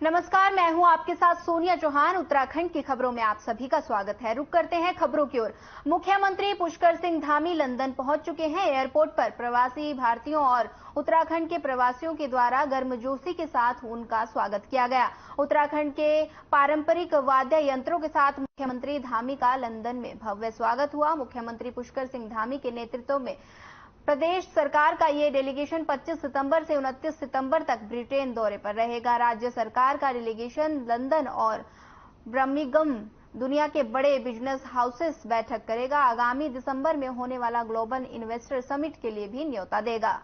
नमस्कार, मैं हूं आपके साथ सोनिया चौहान। उत्तराखंड की खबरों में आप सभी का स्वागत है। रुक करते हैं खबरों की ओर। मुख्यमंत्री पुष्कर सिंह धामी लंदन पहुंच चुके हैं। एयरपोर्ट पर प्रवासी भारतीयों और उत्तराखंड के प्रवासियों के द्वारा गर्मजोशी के साथ उनका स्वागत किया गया। उत्तराखंड के पारंपरिक वाद्य यंत्रों के साथ मुख्यमंत्री धामी का लंदन में भव्य स्वागत हुआ। मुख्यमंत्री पुष्कर सिंह धामी के नेतृत्व में प्रदेश सरकार का ये डेलीगेशन 25 सितंबर से 29 सितंबर तक ब्रिटेन दौरे पर रहेगा। राज्य सरकार का डेलीगेशन लंदन और बर्मिंघम दुनिया के बड़े बिजनेस हाउसेस बैठक करेगा। आगामी दिसंबर में होने वाला ग्लोबल इन्वेस्टर समिट के लिए भी न्योता देगा।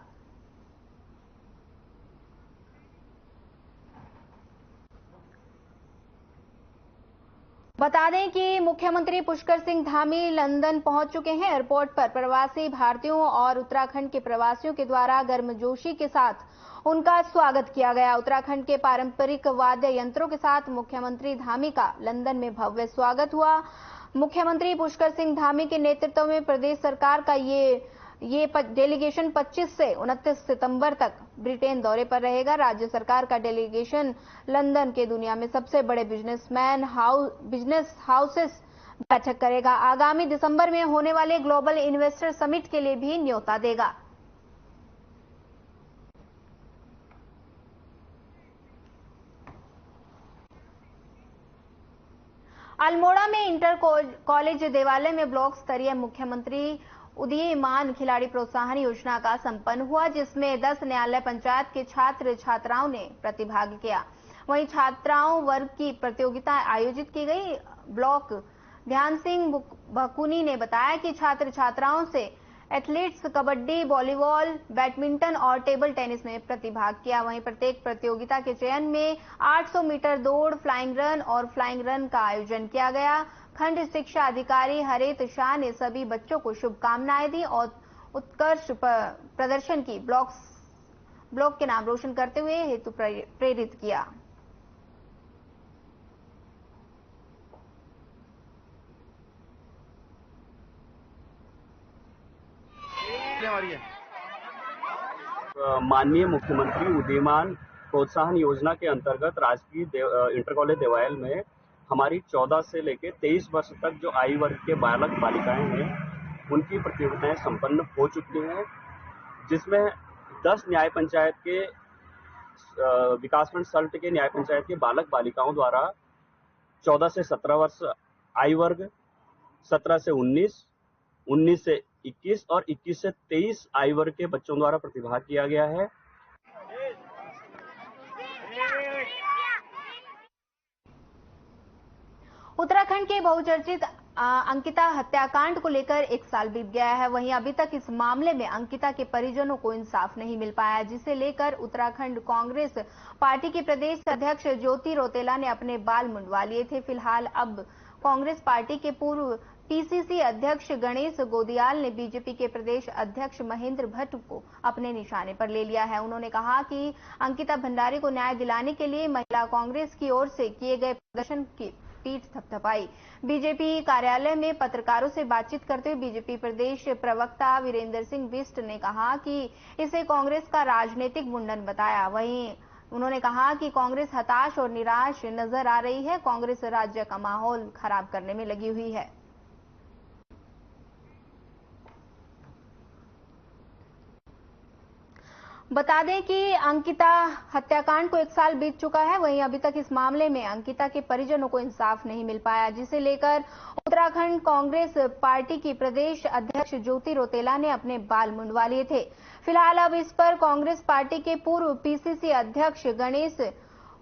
बता दें कि मुख्यमंत्री पुष्कर सिंह धामी लंदन पहुंच चुके हैं। एयरपोर्ट पर प्रवासी भारतीयों और उत्तराखंड के प्रवासियों के द्वारा गर्मजोशी के साथ उनका स्वागत किया गया। उत्तराखंड के पारंपरिक वाद्य यंत्रों के साथ मुख्यमंत्री धामी का लंदन में भव्य स्वागत हुआ। मुख्यमंत्री पुष्कर सिंह धामी के नेतृत्व में प्रदेश सरकार का ये डेलीगेशन 25 से 29 सितंबर तक ब्रिटेन दौरे पर रहेगा। राज्य सरकार का डेलीगेशन लंदन के दुनिया में सबसे बड़े बिजनेस हाउसेस बैठक करेगा। आगामी दिसंबर में होने वाले ग्लोबल इन्वेस्टर समिट के लिए भी न्योता देगा। अल्मोड़ा में इंटर कॉलेज देवालय में ब्लॉक स्तरीय मुख्यमंत्री उदीयमान खिलाड़ी प्रोत्साहन योजना का संपन्न हुआ, जिसमें 10 न्यायालय पंचायत के छात्र छात्राओं ने प्रतिभाग किया। वहीं छात्राओं वर्ग की प्रतियोगिता आयोजित की गई। ब्लॉक ध्यान सिंह भकुनी ने बताया कि छात्र छात्राओं से एथलीट्स कबड्डी, वॉलीबॉल, बैडमिंटन और टेबल टेनिस में प्रतिभाग किया। वहीं प्रत्येक प्रतियोगिता के चयन में 800 मीटर दौड़, फ्लाइंग रन और फ्लाइंग रन का आयोजन किया गया। खंड शिक्षा अधिकारी हरित शाह ने सभी बच्चों को शुभकामनाएं दी और उत्कृष्ट प्रदर्शन की ब्लॉक के नाम रोशन करते हुए हेतु प्रेरित किया। माननीय मुख्यमंत्री उदीयमान प्रोत्साहन योजना के अंतर्गत राजकीय इंटर कॉलेज देवायल में हमारी 14 से लेकर 23 वर्ष तक जो आयु वर्ग के बालक बालिकाएं हैं, उनकी प्रतियोगिताएं संपन्न हो चुकी हैं, जिसमें 10 न्याय पंचायत के विकासखंड सल्ट के न्याय पंचायत के बालक बालिकाओं द्वारा 14 से 17 वर्ष आयु वर्ग, 17 से 19, 19 से 21 और 21 से 23 आयु वर्ग के बच्चों द्वारा प्रतिभाग किया गया है। उत्तराखंड के बहुचर्चित अंकिता हत्याकांड को लेकर 1 साल बीत गया है। वहीं अभी तक इस मामले में अंकिता के परिजनों को इंसाफ नहीं मिल पाया, जिसे लेकर उत्तराखंड कांग्रेस पार्टी के प्रदेश अध्यक्ष ज्योति रौतेला ने अपने बाल मुंडवा लिए थे। फिलहाल अब कांग्रेस पार्टी के पूर्व पीसीसी अध्यक्ष गणेश गोदियाल ने बीजेपी के प्रदेश अध्यक्ष महेंद्र भट्ट को अपने निशाने पर ले लिया है। उन्होंने कहा कि अंकिता भंडारी को न्याय दिलाने के लिए महिला कांग्रेस की ओर से किए गए प्रदर्शन की पीठ थपथपाई। बीजेपी कार्यालय में पत्रकारों से बातचीत करते हुए बीजेपी प्रदेश प्रवक्ता वीरेंद्र सिंह बिष्ट ने कहा कि इसे कांग्रेस का राजनीतिक मुंडन बताया। वहीं उन्होंने कहा कि कांग्रेस हताश और निराश नजर आ रही है। कांग्रेस राज्य का माहौल खराब करने में लगी हुई है। बता दें कि अंकिता हत्याकांड को 1 साल बीत चुका है। वहीं अभी तक इस मामले में अंकिता के परिजनों को इंसाफ नहीं मिल पाया, जिसे लेकर उत्तराखंड कांग्रेस पार्टी की प्रदेश अध्यक्ष ज्योति रौतेला ने अपने बाल मुंडवा लिए थे। फिलहाल अब इस पर कांग्रेस पार्टी के पूर्व पीसीसी अध्यक्ष गणेश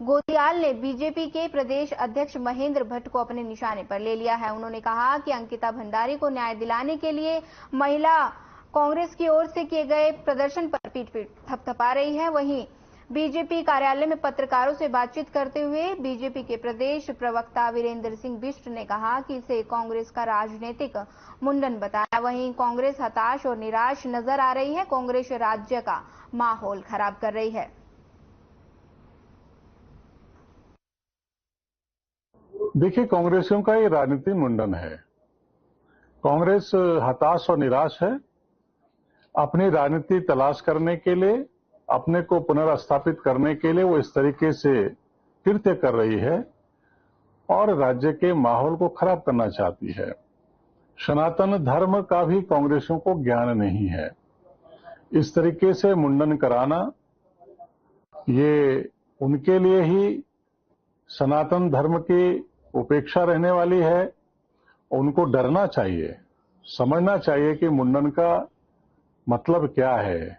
गोदियाल ने बीजेपी के प्रदेश अध्यक्ष महेंद्र भट्ट को अपने निशाने पर ले लिया है। उन्होंने कहा कि अंकिता भंडारी को न्याय दिलाने के लिए महिला कांग्रेस की ओर से किए गए प्रदर्शन पर पीठ थपथपा रही है। वहीं बीजेपी कार्यालय में पत्रकारों से बातचीत करते हुए बीजेपी के प्रदेश प्रवक्ता वीरेंद्र सिंह बिष्ट ने कहा कि इसे कांग्रेस का राजनीतिक मुंडन बताया। वहीं कांग्रेस हताश और निराश नजर आ रही है। कांग्रेस राज्य का माहौल खराब कर रही है। देखिए, कांग्रेसियों का ये राजनीतिक मुंडन है। कांग्रेस हताश और निराश है। अपनी राजनीति तलाश करने के लिए, अपने को पुनर्स्थापित करने के लिए वो इस तरीके से कृत्य कर रही है और राज्य के माहौल को खराब करना चाहती है। सनातन धर्म का भी कांग्रेसियों को ज्ञान नहीं है। इस तरीके से मुंडन कराना ये उनके लिए ही सनातन धर्म की उपेक्षा रहने वाली है। उनको डरना चाहिए, समझना चाहिए कि मुंडन का मतलब क्या है।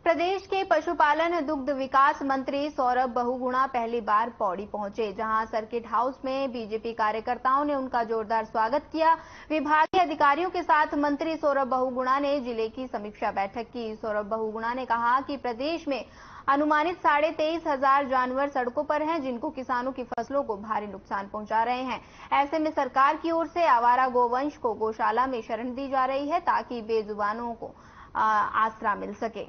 प्रदेश के पशुपालन दुग्ध विकास मंत्री सौरभ बहुगुणा पहली बार पौड़ी पहुंचे, जहां सर्किट हाउस में बीजेपी कार्यकर्ताओं ने उनका जोरदार स्वागत किया। विभागीय अधिकारियों के साथ मंत्री सौरभ बहुगुणा ने जिले की समीक्षा बैठक की। सौरभ बहुगुणा ने कहा कि प्रदेश में अनुमानित 23,500 जानवर सड़कों पर हैं, जिनको किसानों की फसलों को भारी नुकसान पहुंचा रहे हैं। ऐसे में सरकार की ओर से आवारा गोवंश को गौशाला में शरण दी जा रही है, ताकि बेजुबानों को आसरा मिल सके।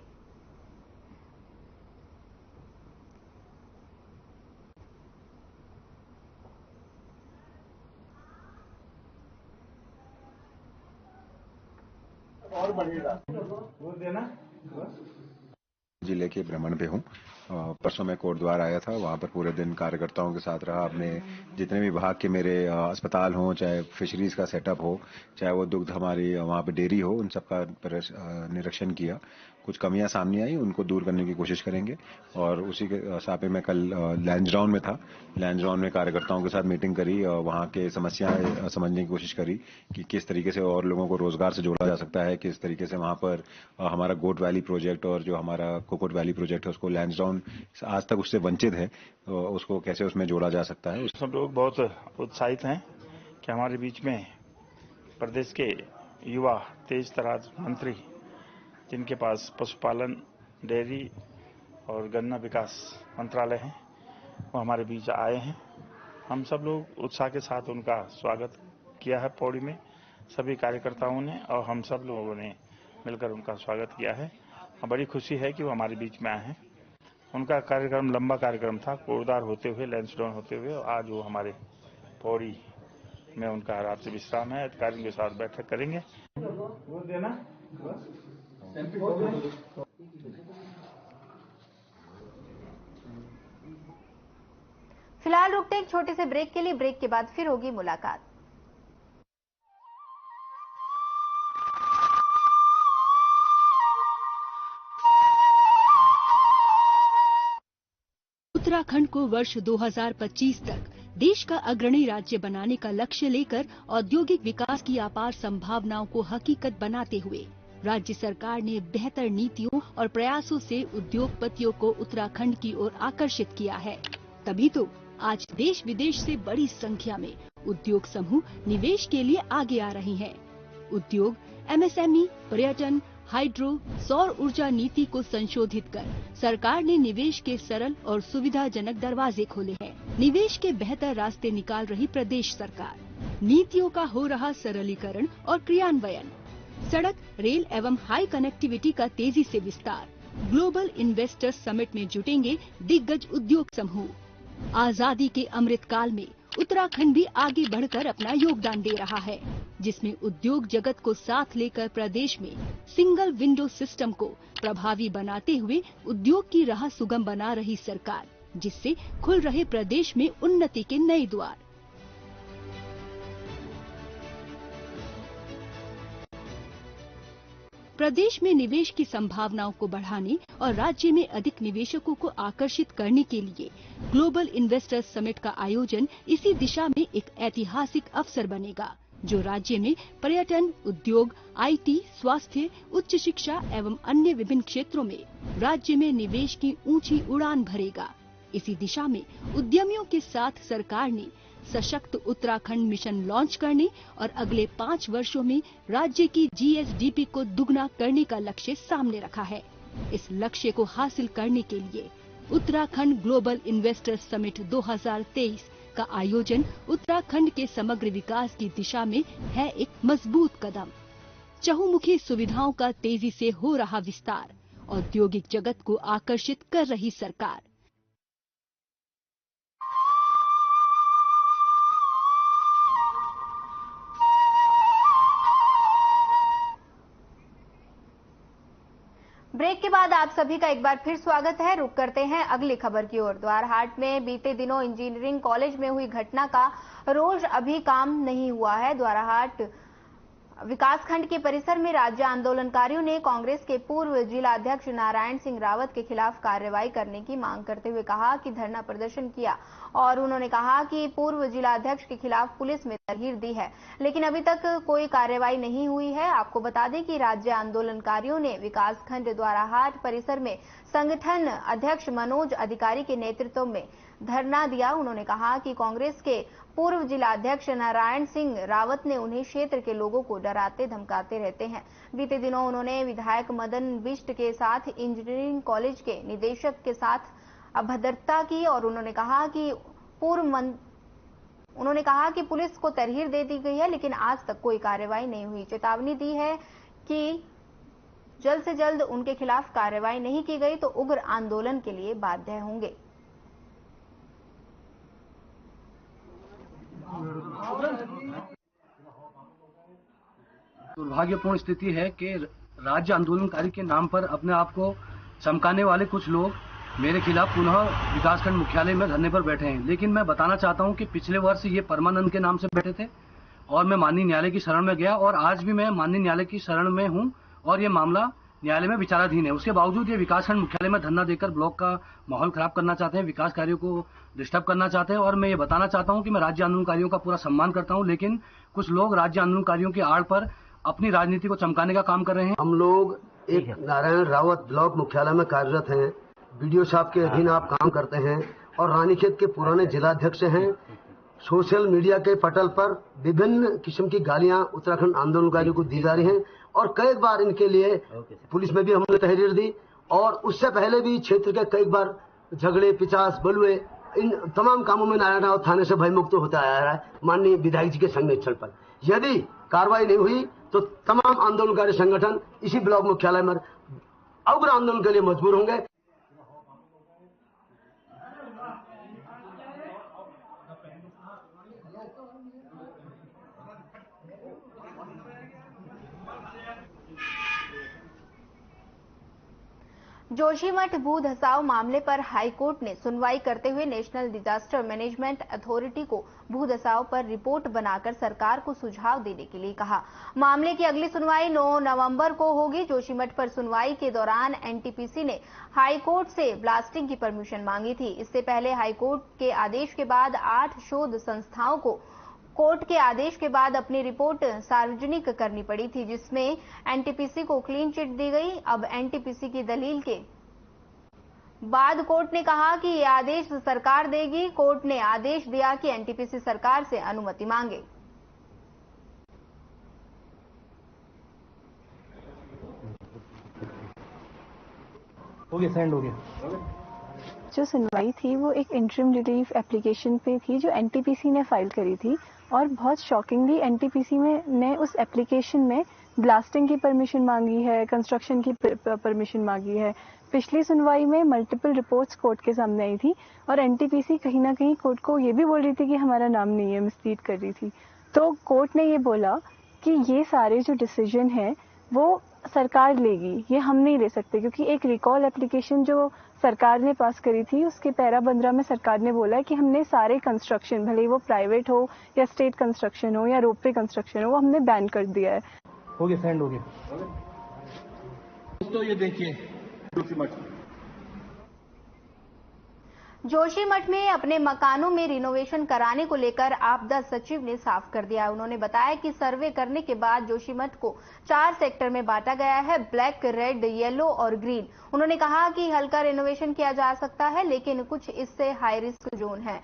जिले के भ्रमण पे हूँ। परसों मैं कोटद्वार आया था, वहाँ पर पूरे दिन कार्यकर्ताओं के साथ रहा। अपने जितने भी विभाग के मेरे अस्पताल हों, चाहे फिशरीज का सेटअप हो, चाहे वो दुग्ध हमारी वहाँ पे डेयरी हो, उन सब का निरीक्षण किया। कुछ कमियां सामने आई, उनको दूर करने की कोशिश करेंगे। और उसी के साथ मैं कल लैंसडाउन में था। लैंसडाउन में कार्यकर्ताओं के साथ मीटिंग करी और वहाँ के समस्याएं समझने की कोशिश करी कि किस तरीके से और लोगों को रोजगार से जोड़ा जा सकता है, किस तरीके से वहाँ पर हमारा गोट वैली प्रोजेक्ट और जो हमारा कोकोट वैली प्रोजेक्ट है उसको लैंसडाउन आज तक उससे वंचित है, तो उसको कैसे उसमें जोड़ा जा सकता है। सब लोग बहुत उत्साहित हैं कि हमारे बीच में प्रदेश के युवा तेज तरार मंत्री, जिनके पास पशुपालन, डेयरी और गन्ना विकास मंत्रालय है, वो हमारे बीच आए हैं। हम सब लोग उत्साह के साथ उनका स्वागत किया है पौड़ी में, सभी कार्यकर्ताओं ने और हम सब लोगों ने मिलकर उनका स्वागत किया है। बड़ी खुशी है कि वो हमारे बीच में आए हैं। उनका कार्यक्रम लंबा कार्यक्रम था, कोटद्वार होते हुए, लैंसडाउन होते हुए, और आज वो हमारे पौड़ी में उनका रात से विश्राम है। अधिकारियों के साथ बैठक करेंगे। फिलहाल रुकते एक छोटे से ब्रेक के लिए। ब्रेक के बाद फिर होगी मुलाकात। उत्तराखंड को वर्ष 2025 तक देश का अग्रणी राज्य बनाने का लक्ष्य लेकर औद्योगिक विकास की अपार संभावनाओं को हकीकत बनाते हुए राज्य सरकार ने बेहतर नीतियों और प्रयासों से उद्योगपतियों को उत्तराखंड की ओर आकर्षित किया है। तभी तो आज देश विदेश से बड़ी संख्या में उद्योग समूह निवेश के लिए आगे आ रहे हैं। उद्योग, एमएसएमई, पर्यटन, हाइड्रो, सौर ऊर्जा नीति को संशोधित कर सरकार ने निवेश के सरल और सुविधाजनक दरवाजे खोले हैं। निवेश के बेहतर रास्ते निकाल रही प्रदेश सरकार, नीतियों का हो रहा सरलीकरण और क्रियान्वयन, सड़क, रेल एवं हाई कनेक्टिविटी का तेजी से विस्तार, ग्लोबल इन्वेस्टर्स समिट में जुटेंगे दिग्गज उद्योग समूह। आजादी के अमृत काल में उत्तराखंड भी आगे बढ़कर अपना योगदान दे रहा है, जिसमें उद्योग जगत को साथ लेकर प्रदेश में सिंगल विंडो सिस्टम को प्रभावी बनाते हुए उद्योग की राह सुगम बना रही सरकार, जिससे खुल रहे प्रदेश में उन्नति के नए द्वार। प्रदेश में निवेश की संभावनाओं को बढ़ाने और राज्य में अधिक निवेशकों को आकर्षित करने के लिए ग्लोबल इन्वेस्टर्स समिट का आयोजन इसी दिशा में एक ऐतिहासिक अवसर बनेगा, जो राज्य में पर्यटन, उद्योग, आईटी, स्वास्थ्य, उच्च शिक्षा एवं अन्य विभिन्न क्षेत्रों में राज्य में निवेश की ऊंची उड़ान भरेगा। इसी दिशा में उद्यमियों के साथ सरकार ने सशक्त उत्तराखंड मिशन लॉन्च करने और अगले 5 वर्षों में राज्य की जीएसडीपी को दुगना करने का लक्ष्य सामने रखा है। इस लक्ष्य को हासिल करने के लिए उत्तराखंड ग्लोबल इन्वेस्टर्स समिट 2023 का आयोजन उत्तराखंड के समग्र विकास की दिशा में है एक मजबूत कदम। चहुमुखी सुविधाओं का तेजी से हो रहा विस्तार, औद्योगिक जगत को आकर्षित कर रही सरकार। ब्रेक के बाद आप सभी का एक बार फिर स्वागत है। रुक करते हैं अगली खबर की ओर। द्वारहाट में बीते दिनों इंजीनियरिंग कॉलेज में हुई घटना का रोज अभी काम नहीं हुआ है। द्वारहाट विकासखंड के परिसर में राज्य आंदोलनकारियों ने कांग्रेस के पूर्व जिलाध्यक्ष नारायण सिंह रावत के खिलाफ कार्रवाई करने की मांग करते हुए कहा कि धरना प्रदर्शन किया और उन्होंने कहा कि पूर्व जिलाध्यक्ष के खिलाफ पुलिस में तहरीर दी है, लेकिन अभी तक कोई कार्रवाई नहीं हुई है। आपको बता दें कि राज्य आंदोलनकारियों ने विकासखंड द्वाराहाट परिसर में संगठन अध्यक्ष मनोज अधिकारी के नेतृत्व में धरना दिया। उन्होंने कहा कि कांग्रेस के पूर्व जिलाध्यक्ष नारायण सिंह रावत ने उन्हें क्षेत्र के लोगों को डराते धमकाते रहते हैं। बीते दिनों उन्होंने विधायक मदन बिष्ट के साथ इंजीनियरिंग कॉलेज के निदेशक के साथ अभद्रता की और उन्होंने कहा कि पुलिस को तहरीर दे दी गई है, लेकिन आज तक कोई कार्रवाई नहीं हुई। चेतावनी दी है कि जल्द से जल्द उनके खिलाफ कार्रवाई नहीं की गई तो उग्र आंदोलन के लिए बाध्य होंगे। दुर्भाग्यपूर्ण स्थिति है कि राज्य आंदोलनकारी के नाम पर अपने आप को चमकाने वाले कुछ लोग मेरे खिलाफ पुनः विकासखंड मुख्यालय में धरने पर बैठे हैं। लेकिन मैं बताना चाहता हूं कि पिछले वर्ष ये परमानंद के नाम से बैठे थे और मैं माननीय न्यायालय की शरण में गया और आज भी मैं माननीय न्यायालय की शरण में हूं और ये मामला न्यायालय में विचाराधीन है। उसके बावजूद ये विकासखंड मुख्यालय में धरना देकर ब्लॉक का माहौल खराब करना चाहते हैं, विकास कार्यों को डिस्टर्ब करना चाहते हैं। और मैं ये बताना चाहता हूं कि मैं राज्य आंदोलनकारियों का पूरा सम्मान करता हूं, लेकिन कुछ लोग राज्य आंदोलनकारियों की आड़ पर अपनी राजनीति को चमकाने का काम कर रहे हैं। हम लोग एक नारायण रावत ब्लॉक मुख्यालय में कार्यरत हैं, बीडीओ साहब के अधीन आप काम करते हैं और रानीखेत के पुराने जिलाध्यक्ष हैं। सोशल मीडिया के पटल पर विभिन्न किस्म की गालियां उत्तराखंड आंदोलनकारियों को दी जा रही हैं और कई बार इनके लिए पुलिस में भी हमने तहरीर दी और उससे पहले भी क्षेत्र के कई बार झगड़े, पिचास, बलुए, इन तमाम कामों में नारायण रावत थाने से भयमुक्त होता आ रहा है माननीय विधायक जी के संरक्षण पर। यदि कार्रवाई नहीं हुई तो तमाम आंदोलनकारी संगठन इसी ब्लॉक मुख्यालय में उग्र आंदोलन के लिए मजबूर होंगे। जोशीमठ भू धसाव मामले पर हाईकोर्ट ने सुनवाई करते हुए नेशनल डिजास्टर मैनेजमेंट अथॉरिटी को भू धसाव पर रिपोर्ट बनाकर सरकार को सुझाव देने के लिए कहा। मामले की अगली सुनवाई 9 नवंबर को होगी। जोशीमठ पर सुनवाई के दौरान एनटीपीसी ने हाईकोर्ट से ब्लास्टिंग की परमिशन मांगी थी। इससे पहले हाईकोर्ट के आदेश के बाद 8 शोध संस्थाओं को कोर्ट के आदेश के बाद अपनी रिपोर्ट सार्वजनिक करनी पड़ी थी, जिसमें एनटीपीसी को क्लीन चिट दी गई। अब एनटीपीसी की दलील के बाद कोर्ट ने कहा कि ये आदेश सरकार देगी। कोर्ट ने आदेश दिया कि एनटीपीसी सरकार से अनुमति मांगे। सेंड हो गया। जो सुनवाई थी वो एक इंटरिम रिलीफ एप्लीकेशन पे थी जो एनटीपीसी ने फाइल करी थी और बहुत शॉकिंगली एनटीपीसी ने उस एप्लीकेशन में ब्लास्टिंग की परमिशन मांगी है, कंस्ट्रक्शन की परमिशन मांगी है। पिछली सुनवाई में मल्टीपल रिपोर्ट्स कोर्ट के सामने आई थी और एनटीपीसी कहीं ना कहीं कोर्ट को ये भी बोल रही थी कि हमारा नाम नहीं है, मिसलीड कर रही थी। तो कोर्ट ने ये बोला कि ये सारे जो डिसीजन है वो सरकार लेगी, ये हम नहीं ले सकते, क्योंकि एक रिकॉल एप्लीकेशन जो सरकार ने पास करी थी उसके पैरा 15 में सरकार ने बोला है कि हमने सारे कंस्ट्रक्शन, भले वो प्राइवेट हो या स्टेट कंस्ट्रक्शन हो या रोपवे कंस्ट्रक्शन हो, वो हमने बैन कर दिया है। हो गया, सेंड हो गया। तो ये देखिए जोशीमठ में अपने मकानों में रिनोवेशन कराने को लेकर आपदा सचिव ने साफ कर दिया। उन्होंने बताया कि सर्वे करने के बाद जोशीमठ को 4 सेक्टर में बांटा गया है, ब्लैक, रेड, येलो और ग्रीन। उन्होंने कहा कि हल्का रिनोवेशन किया जा सकता है, लेकिन कुछ इससे हाई रिस्क जोन है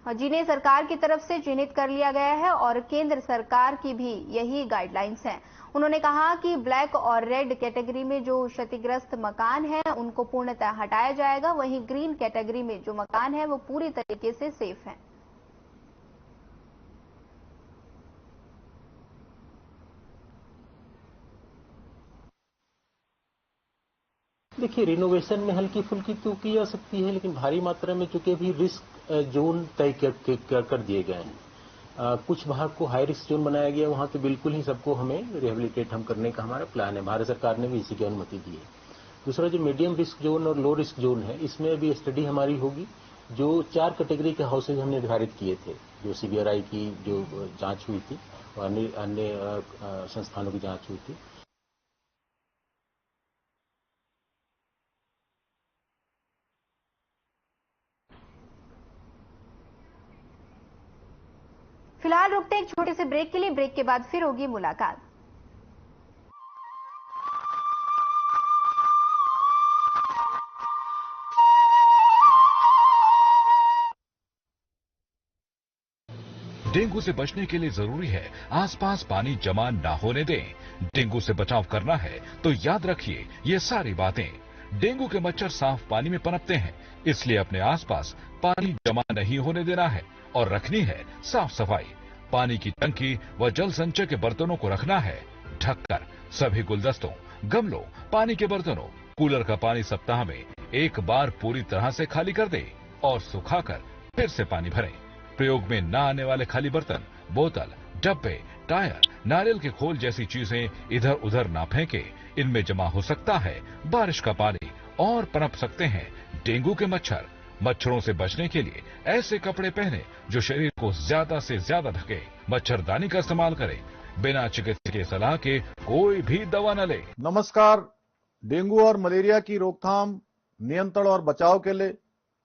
जिन्हें सरकार की तरफ से चिन्हित कर लिया गया है और केंद्र सरकार की भी यही गाइडलाइंस हैं। उन्होंने कहा कि ब्लैक और रेड कैटेगरी में जो क्षतिग्रस्त मकान हैं उनको पूर्णतः हटाया जाएगा, वहीं ग्रीन कैटेगरी में जो मकान है वो पूरी तरीके से सेफ हैं। देखिए, रिनोवेशन में हल्की फुल्की तो की जा सकती है, लेकिन भारी मात्रा में चूंकि अभी रिस्क जोन तय कर दिए गए हैं, कुछ भाग को हाई रिस्क जोन बनाया गया, वहां तो बिल्कुल ही सबको हमें रिहेबिलिटेट हम करने का हमारा प्लान है। भारत सरकार ने भी इसी की अनुमति दी है। दूसरा जो मीडियम रिस्क जोन और लो रिस्क जोन है, इसमें भी स्टडी हमारी होगी। जो 4 कैटेगरी के हाउसेज हमने निर्धारित किए थे, जो सीबीआरआई की जो जांच हुई थी और अन्य संस्थानों की जांच हुई थी। फिलहाल रुकते हैं एक छोटे से ब्रेक के लिए। ब्रेक के बाद फिर होगी मुलाकात। डेंगू से बचने के लिए जरूरी है आसपास पानी जमा ना होने दें। डेंगू से बचाव करना है तो याद रखिए ये सारी बातें। डेंगू के मच्छर साफ पानी में पनपते हैं, इसलिए अपने आसपास पानी जमा नहीं होने देना है और रखनी है साफ सफाई। पानी की टंकी व जल संचय के बर्तनों को रखना है ढककर। सभी गुलदस्तों, गमलों, पानी के बर्तनों, कूलर का पानी सप्ताह में एक बार पूरी तरह से खाली कर दें और सुखाकर फिर से पानी भरें। प्रयोग में न आने वाले खाली बर्तन, बोतल, डब्बे, टायर, नारियल के खोल जैसी चीजें इधर उधर ना फेंके। इनमें जमा हो सकता है बारिश का पानी और पनप सकते हैं डेंगू के मच्छर। मच्छरों से बचने के लिए ऐसे कपड़े पहने जो शरीर को ज्यादा से ज्यादा ढके। मच्छरदानी का इस्तेमाल करें। बिना चिकित्सकीय सलाह के कोई भी दवा न ले। नमस्कार। डेंगू और मलेरिया की रोकथाम, नियंत्रण और बचाव के लिए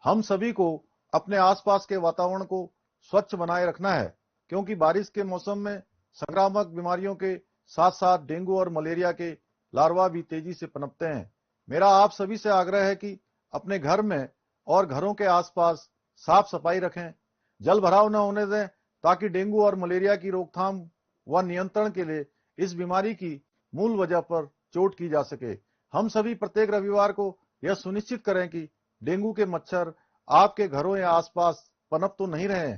हम सभी को अपने आसपास के वातावरण को स्वच्छ बनाए रखना है, क्योंकि बारिश के मौसम में संक्रामक बीमारियों के साथ साथ डेंगू और मलेरिया के लार्वा भी तेजी से पनपते हैं। मेरा आप सभी से आग्रह है कि अपने घर में और घरों के आसपास साफ सफाई रखें, जल भराव न होने दें, ताकि डेंगू और मलेरिया की रोकथाम व नियंत्रण के लिए इस बीमारी की मूल वजह पर चोट की जा सके। हम सभी प्रत्येक रविवार को यह सुनिश्चित करें कि डेंगू के मच्छर आपके घरों या आसपास पनप तो नहीं रहे।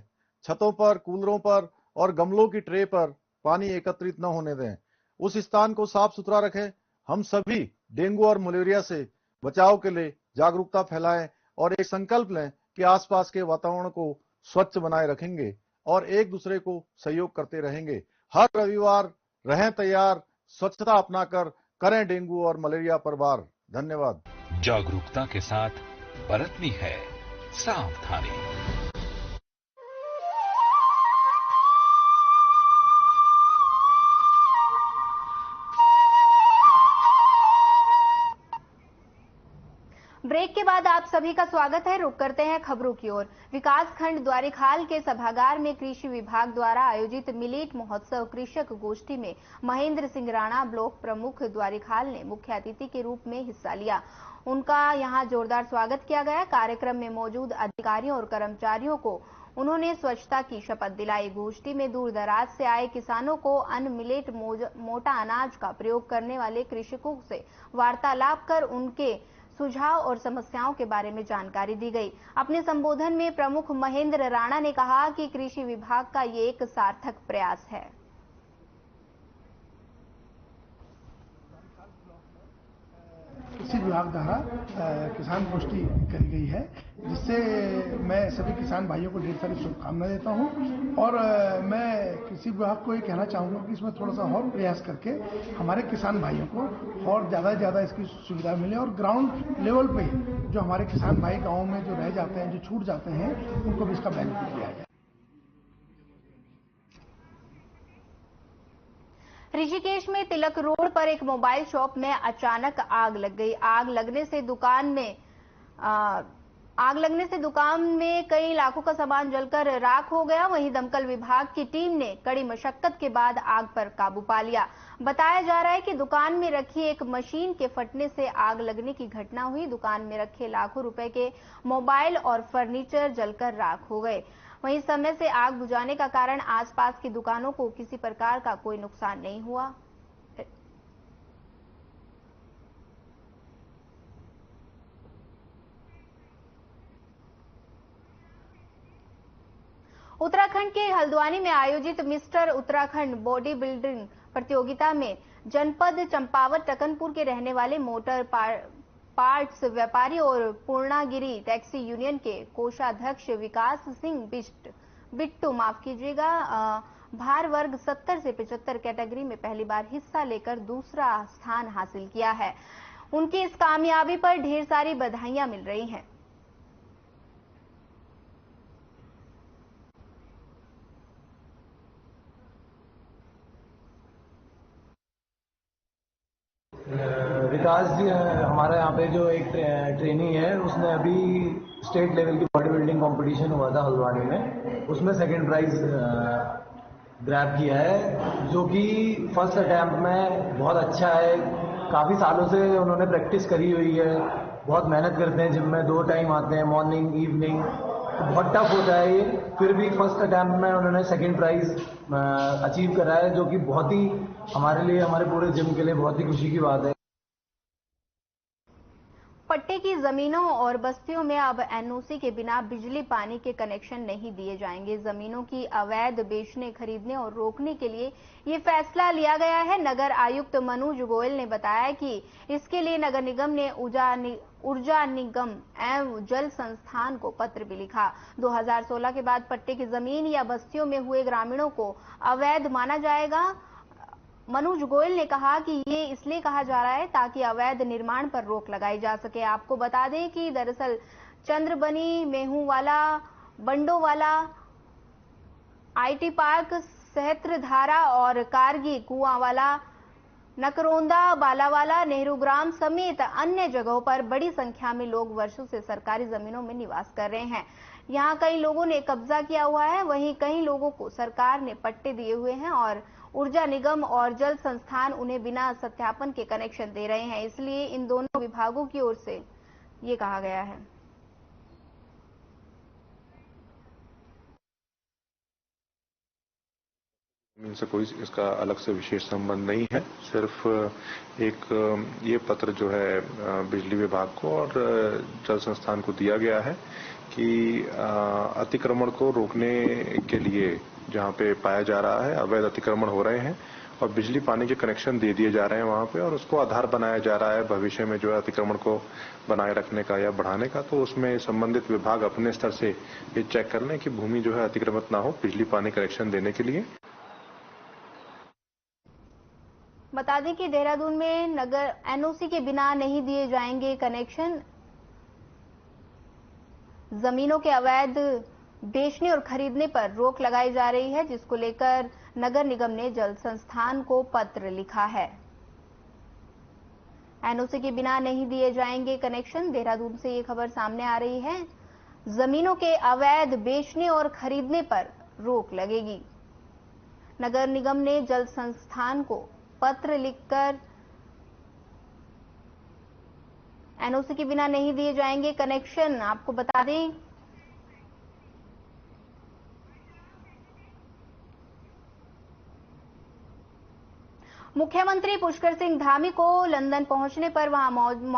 छतों पर, कूलरों पर और गमलों की ट्रे पर पानी एकत्रित न होने दें। उस स्थान को साफ सुथरा रखें। हम सभी डेंगू और मलेरिया से बचाव के लिए जागरूकता फैलाएं और एक संकल्प लें कि आसपास के वातावरण को स्वच्छ बनाए रखेंगे और एक दूसरे को सहयोग करते रहेंगे। हर रविवार रहें तैयार, स्वच्छता अपनाकर करें डेंगू और मलेरिया पर वार। धन्यवाद। जागरूकता के साथ बरतनी है सावधानी। ब्रेक के बाद आप सभी का स्वागत है। रुक करते हैं खबरों की ओर। विकासखंड द्वारिखाल के सभागार में कृषि विभाग द्वारा आयोजित मिलेट महोत्सव कृषक गोष्ठी में महेंद्र सिंह राणा, ब्लॉक प्रमुख द्वारिखाल, ने मुख्य अतिथि के रूप में हिस्सा लिया। उनका यहां जोरदार स्वागत किया गया। कार्यक्रम में मौजूद अधिकारियों और कर्मचारियों को उन्होंने स्वच्छता की शपथ दिलाई। गोष्ठी में दूर दराज से आए किसानों को अन्न, मिलेट, मोटा अनाज का प्रयोग करने वाले कृषकों से वार्तालाप कर उनके सुझाव और समस्याओं के बारे में जानकारी दी गई। अपने संबोधन में प्रमुख महेंद्र राणा ने कहा कि कृषि विभाग का ये एक सार्थक प्रयास है। कृषि विभाग द्वारा किसान गोष्ठी करी गई है, जिससे मैं सभी किसान भाइयों को ढेर सारी शुभकामनाएं देता हूं और मैं कृषि विभाग को ये कहना चाहूंगा कि इसमें थोड़ा सा और प्रयास करके हमारे किसान भाइयों को और ज़्यादा से ज़्यादा इसकी सुविधा मिले और ग्राउंड लेवल पे जो हमारे किसान भाई गाँव में जो रह जाते हैं, जो छूट जाते हैं, उनको भी इसका बेनिफिट दिया जाए। ऋषिकेश में तिलक रोड पर एक मोबाइल शॉप में अचानक आग लग गई। आग लगने से दुकान में कई लाखों का सामान जलकर राख हो गया। वहीं दमकल विभाग की टीम ने कड़ी मशक्कत के बाद आग पर काबू पा लिया। बताया जा रहा है कि दुकान में रखी एक मशीन के फटने से आग लगने की घटना हुई। दुकान में रखे लाखों रुपए के मोबाइल और फर्नीचर जलकर राख हो गए। वहीं समय से आग बुझाने का कारण आसपास की दुकानों को किसी प्रकार का कोई नुकसान नहीं हुआ। उत्तराखंड के हल्द्वानी में आयोजित मिस्टर उत्तराखंड बॉडी बिल्डिंग प्रतियोगिता में जनपद चंपावत टकनपुर के रहने वाले मोटर पार्ट्स व्यापारी और पूर्णागिरी टैक्सी यूनियन के कोषाध्यक्ष विकास सिंह बिट्टू भार वर्ग 70 से 75 कैटेगरी में पहली बार हिस्सा लेकर दूसरा स्थान हासिल किया है। उनकी इस कामयाबी पर ढेर सारी बधाइयां मिल रही हैं। विकास जी हमारे यहाँ पे जो एक ट्रेनी है, उसने अभी स्टेट लेवल की बॉडी बिल्डिंग कंपटीशन हुआ था हल्द्वानी में, उसमें सेकंड प्राइज ग्रैब किया है, जो कि फर्स्ट अटेम्प्ट में बहुत अच्छा है। काफ़ी सालों से उन्होंने प्रैक्टिस करी हुई है, बहुत मेहनत करते हैं, जिम में 2 टाइम आते हैं, मॉर्निंग इवनिंग, तो बहुत टफ होता है ये। फिर भी फर्स्ट अटेम्प्ट में उन्होंने सेकंड प्राइज अचीव करा है, जो कि बहुत ही हमारे लिए, हमारे पूरे जिम के लिए बहुत ही खुशी की बात है। पट्टे की जमीनों और बस्तियों में अब एनओसी के बिना बिजली पानी के कनेक्शन नहीं दिए जाएंगे। जमीनों की अवैध बेचने, खरीदने और रोकने के लिए ये फैसला लिया गया है। नगर आयुक्त मनोज गोयल ने बताया कि इसके लिए नगर निगम ने ऊर्जा निगम एवं जल संस्थान को पत्र भी लिखा। 2016 के बाद पट्टे की जमीन या बस्तियों में हुए ग्रामीणों को अवैध माना जाएगा। मनोज गोयल ने कहा कि ये इसलिए कहा जा रहा है ताकि अवैध निर्माण पर रोक लगाई जा सके। आपको बता दें कि दरअसल चंद्रबनी, मेहूवाला, बंडोवाला, आईटी पार्क, सहस्त्रधारा और कारगी, कुआंवाला, नकरोंदा, बालावाला, नेहरू ग्राम समेत अन्य जगहों पर बड़ी संख्या में लोग वर्षों से सरकारी जमीनों में निवास कर रहे हैं। यहाँ कई लोगों ने कब्जा किया हुआ है, वहीं कई लोगों को सरकार ने पट्टे दिए हुए हैं और ऊर्जा निगम और जल संस्थान उन्हें बिना सत्यापन के कनेक्शन दे रहे हैं। इसलिए इन दोनों विभागों की ओर से ये कहा गया है। इनसे कोई इसका अलग से विशेष संबंध नहीं है। सिर्फ एक ये पत्र जो है बिजली विभाग को और जल संस्थान को दिया गया है कि अतिक्रमण को रोकने के लिए जहाँ पे पाया जा रहा है अवैध अतिक्रमण हो रहे हैं और बिजली पानी के कनेक्शन दे दिए जा रहे हैं वहाँ पे, और उसको आधार बनाया जा रहा है भविष्य में जो है अतिक्रमण को बनाए रखने का या बढ़ाने का। तो उसमें संबंधित विभाग अपने स्तर से ये चेक कर लें कि भूमि जो है अतिक्रमित ना हो बिजली पानी कनेक्शन देने के लिए। बता दें कि देहरादून में नगर एनओसी के बिना नहीं दिए जाएंगे कनेक्शन। जमीनों के अवैध बेचने और खरीदने पर रोक लगाई जा रही है, जिसको लेकर नगर निगम ने जल संस्थान को पत्र लिखा है। एनओसी के बिना नहीं दिए जाएंगे कनेक्शन। देहरादून से ये खबर सामने आ रही है। जमीनों के अवैध बेचने और खरीदने पर रोक लगेगी। नगर निगम ने जल संस्थान को पत्र लिखकर एनओसी के बिना नहीं दिए जाएंगे कनेक्शन। आपको बता दें मुख्यमंत्री पुष्कर सिंह धामी को लंदन पहुंचने पर वहां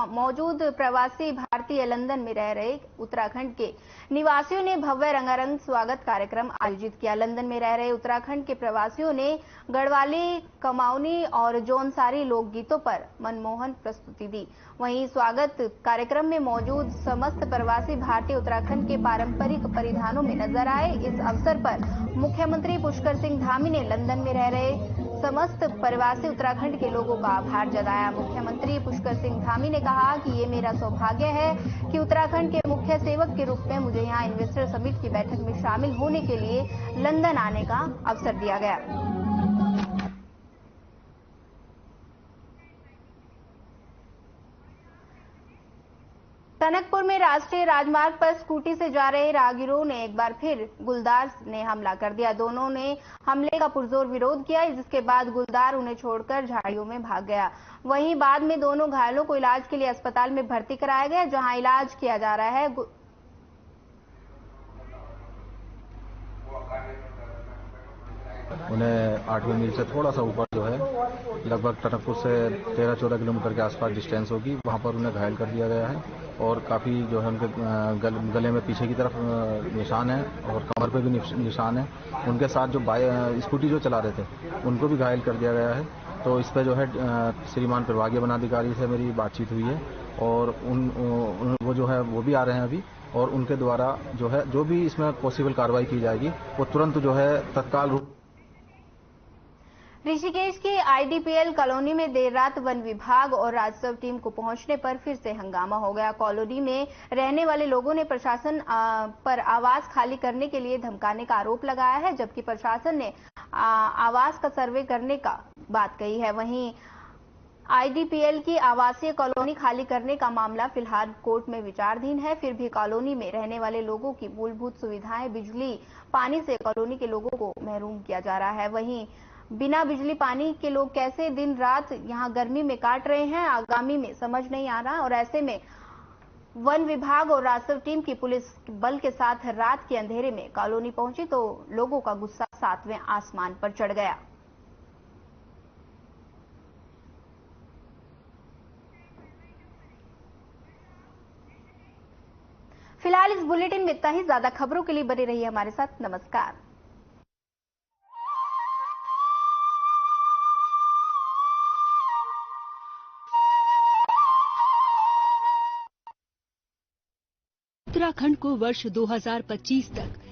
मौजूद प्रवासी भारतीय लंदन में रह रहे उत्तराखंड के निवासियों ने भव्य रंगारंग स्वागत कार्यक्रम आयोजित किया। लंदन में रह रहे उत्तराखंड के प्रवासियों ने गढ़वाली, कमाऊनी और जौनसारी लोकगीतों पर मनमोहन प्रस्तुति दी। वहीं स्वागत कार्यक्रम में मौजूद समस्त प्रवासी भारतीय उत्तराखंड के पारंपरिक परिधानों में नजर आए। इस अवसर पर मुख्यमंत्री पुष्कर सिंह धामी ने लंदन में रह रहे समस्त प्रवासी उत्तराखंड के लोगों का आभार जताया। मुख्यमंत्री पुष्कर सिंह धामी ने कहा कि ये मेरा सौभाग्य है कि उत्तराखंड के मुख्य सेवक के रूप में मुझे यहाँ इन्वेस्टर समिट की बैठक में शामिल होने के लिए लंदन आने का अवसर दिया गया। टनकपुर में राष्ट्रीय राजमार्ग पर स्कूटी से जा रहे राहगीरों ने एक बार फिर गुलदार ने हमला कर दिया। दोनों ने हमले का पुरजोर विरोध किया, जिसके बाद गुलदार उन्हें छोड़कर झाड़ियों में भाग गया। वहीं बाद में दोनों घायलों को इलाज के लिए अस्पताल में भर्ती कराया गया, जहां इलाज किया जा रहा है। उन्हें 8वीं मील से थोड़ा सा ऊपर जो है लगभग टनकपुर से 13-14 किलोमीटर के आसपास डिस्टेंस होगी, वहां पर उन्हें घायल कर दिया गया है और काफ़ी जो है उनके गले में पीछे की तरफ निशान है और कमर पे भी निशान है। उनके साथ जो स्कूटी जो चला रहे थे उनको भी घायल कर दिया गया है। तो इस पर जो है श्रीमान प्रभागीय वनाधिकारी से मेरी बातचीत हुई है और वो जो है वो भी आ रहे हैं अभी, और उनके द्वारा जो है जो भी इसमें पॉसिबल कार्रवाई की जाएगी वो तुरंत जो है तत्काल रूप। ऋषिकेश की आईडीपीएल कॉलोनी में देर रात वन विभाग और राजस्व टीम को पहुंचने पर फिर से हंगामा हो गया। कॉलोनी में रहने वाले लोगों ने प्रशासन पर आवास खाली करने के लिए धमकाने का आरोप लगाया है, जबकि प्रशासन ने आवास का सर्वे करने का बात कही है। वहीं आईडीपीएल की आवासीय कॉलोनी खाली करने का मामला फिलहाल कोर्ट में विचाराधीन है। फिर भी कॉलोनी में रहने वाले लोगों की मूलभूत सुविधाएं, बिजली, पानी से कॉलोनी के लोगों को महरूम किया जा रहा है। वहीं बिना बिजली पानी के लोग कैसे दिन रात यहां गर्मी में काट रहे हैं, आगामी में समझ नहीं आ रहा। और ऐसे में वन विभाग और राजस्व टीम की पुलिस बल के साथ रात के अंधेरे में कॉलोनी पहुंची तो लोगों का गुस्सा 7वें आसमान पर चढ़ गया। फिलहाल इस बुलेटिन में इतना ही। ज्यादा खबरों के लिए बने रहिए हमारे साथ। नमस्कार। उत्तराखंड को वर्ष 2025 तक